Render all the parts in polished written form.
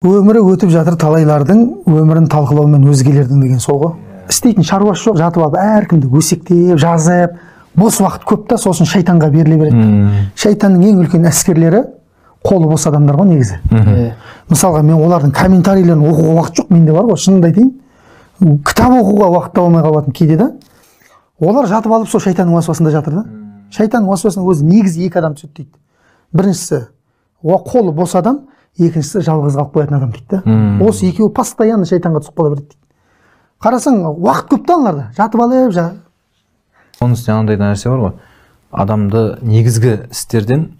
Өмірі өтіп жатыр талайлардың, өмірін талқылаумен өзгелердің деген сол ғой. Істейтін шаруасы жоқ, жатып алып әркімді өсектеп, жазып, бос уақыт көп та, сосын шайтанға беріле береді. Шайтанның ең үлкен әскерлері қолы бос адамдар ғой негізі. Мысалға мен олардың комментарийлерін оқуға уақыт жоқ, менде бар ғой, шынымды айтайын. Кітап оқуға уақыт табылмай қалатын кейде да. Олар жатып алып сол шайтанның уасуасында жатыр да. Шайтанның уасуасына өзі негізі екі адам түседі дейді. Біріншісі қолы бос адам, екіншісі жалғыз қалып қоятын адам дейді да. Осы екеуі постоянно шайтанға түсіп қала береді дейді. Қарасаң, уақыт көп та аналарда. Жатып алып, оның үстіне андай нәрсе бар ғой. Адамды негізгі істерден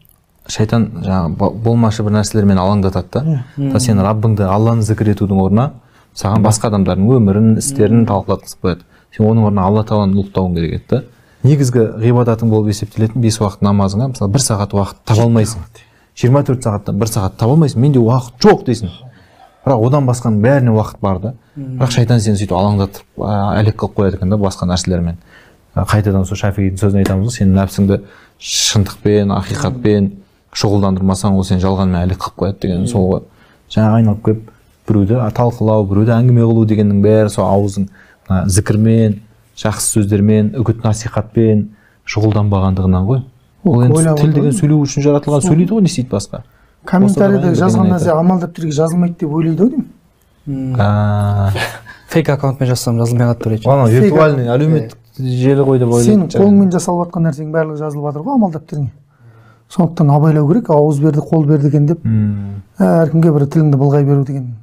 шайтан болмашы бір нәрселермен алаңдатады да. Сен Раббыңды, Алланы зікір етудің орнына саған басқа адамдардың өмірін, істерін талқылатқызып қояды. Сен оның орнына Алла Тағаланы ұлықтауың керек еді. Негізгі ғибадатың болып есептелетін 5 уақыт намазыңа мысалы 1 сағат уақыт таба алмайсың. 24 сағаттан 1 сағат таба алмайсың. Менде уақыт жоқ дейсің. Бірақ одан басқаның бәріне уақыт бар да. Бірақ шайтан сені сөйтіп алаңдатып, әлек қылып қояды екен да басқа нәрселермен. Қайтадан сол Шафиғидің сөзін айтамыз ғой, сен нәпсіңді шындықпен, ақиқатпен шұғылдандырмасаң, ол сені жалғанмен әлек қылып қояды деген сол ғой. Жаңа айналып келіп біреуді талқылау, біреуді әңгіме қылу дегеннің бәрі сол ауызың зікірмен, жақсы сөздермен, үгіт насихатпен шұғылданбағандығынан ғой. Ол енді тіл деген сөйлеу үшін жаратылған, сөйлейді ғой, не істейді басқа. Комментарийде жазған нәрсе амалдап түрге жазылмайды деп ойлайды ау деймін. Фейк аккаунтмен жазсам жазылмай қалады деп ойлайды. Виртуальный әлеуметтік желі ғой деп ойлайды. Сен қолыңмен жасалып жатқан нәрсенің барлығы жазылып жатыр ғой амалдап түрге. Сондықтан абайлау керек, ауыз берді, қол берді екен деп әркімге бір тіліңді былғай беру деген